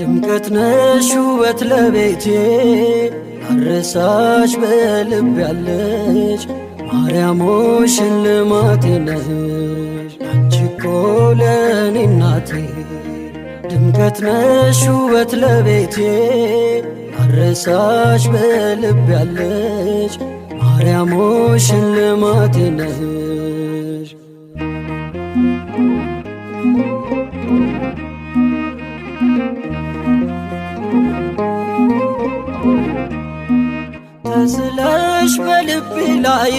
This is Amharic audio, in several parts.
ድምቀት ነሽ ውበት ለቤቴ አረሳሽ በልብ ያለሽ ማርያም ሆይ ሽልማቴ ነሽ አንቺ እኮ ለኔ እናቴ። ድምቀት ነሽ ውበት ለቤቴ አረሳሽ በልብ ያለሽ ማርያም ሆይ ሽልማቴ ነሽ። ተስለሽ በልቤ ላይ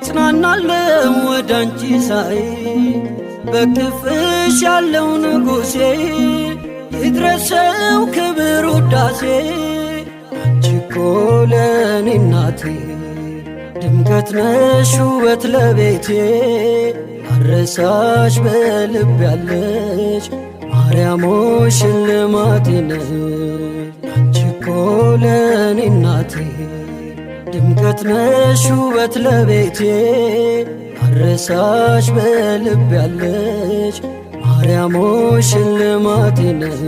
ጽናናለው ወደ አንቺ ሳይ በክፍሽ ያለው ንጉሴ ይድረሰው ክብር ውዳሴ አንቺ እኮ ለኔ እናቴ። ድምቀት ነሽ ውበት ለቤቴ አረሳሽ በልብ ያለሽ ማርያም ሆይ ሽልማቴ ነሽ አንቺ እኮ ለኔ እናቴ። ድምቀት ነሽ ውበት ለቤቴ አረሳሽ በልብ ያለሽ ማርያም ሆይ ሽልማቴ ነሽ።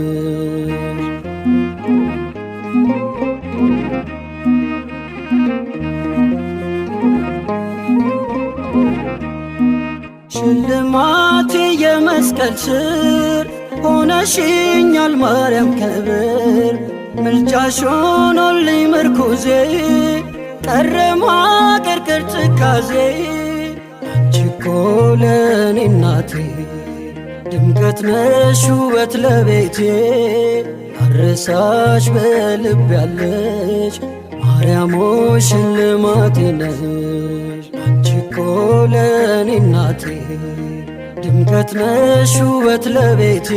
ሽልማቴ የመስቀል ስር ሆነሽኛል ማርያም ክብር ምልጃሽ ሆኖልኝ ምርኩዜ ቀረ ማቀርቀር ትካዜ አንቺ እኮ ለኔ እናቴ። ድምቀት ነሽ ውበት ለቤቴ አረሳሽ በልብ ያለሽ ማርያም ሆይ ሽልማቴ ነሽ አንቺ እኮ ለኔ እናቴ። ድምቀት ነሽ ውበት ለቤቴ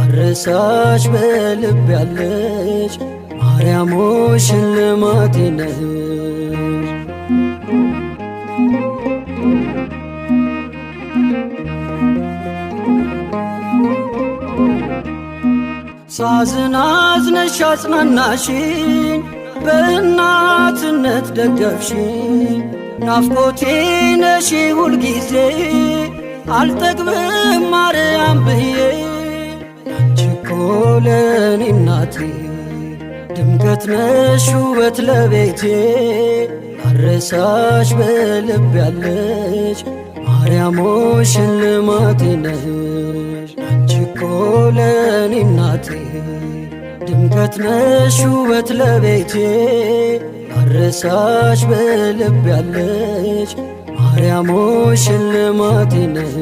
አረሳሽ በልብ ያለሽ ማርያም ሆይ ሽልማቴ ነሽ። ሳዝን አዝነሽ አጽናናሽኝ በእናትነት ደገፍሽኝ ናፍቆቴ ነሽ ሁልጊዜ አልጠግብም ማርያም ብዬ አንቺ እኮ ለኔ እናቴ። ድምቀት ነሽ ውበት ለቤቴ አረሳሽ በልብ ያለሽ ማርያም ሆይ ሽልማቴ ነሽ አንቺ እኮ ለኔ እናቴ። ድምቀት ነሽ ውበት ለቤቴ አረሳሽ በልብ ያለሽ ማርያም ሆይ ሽልማቴ ነሽ።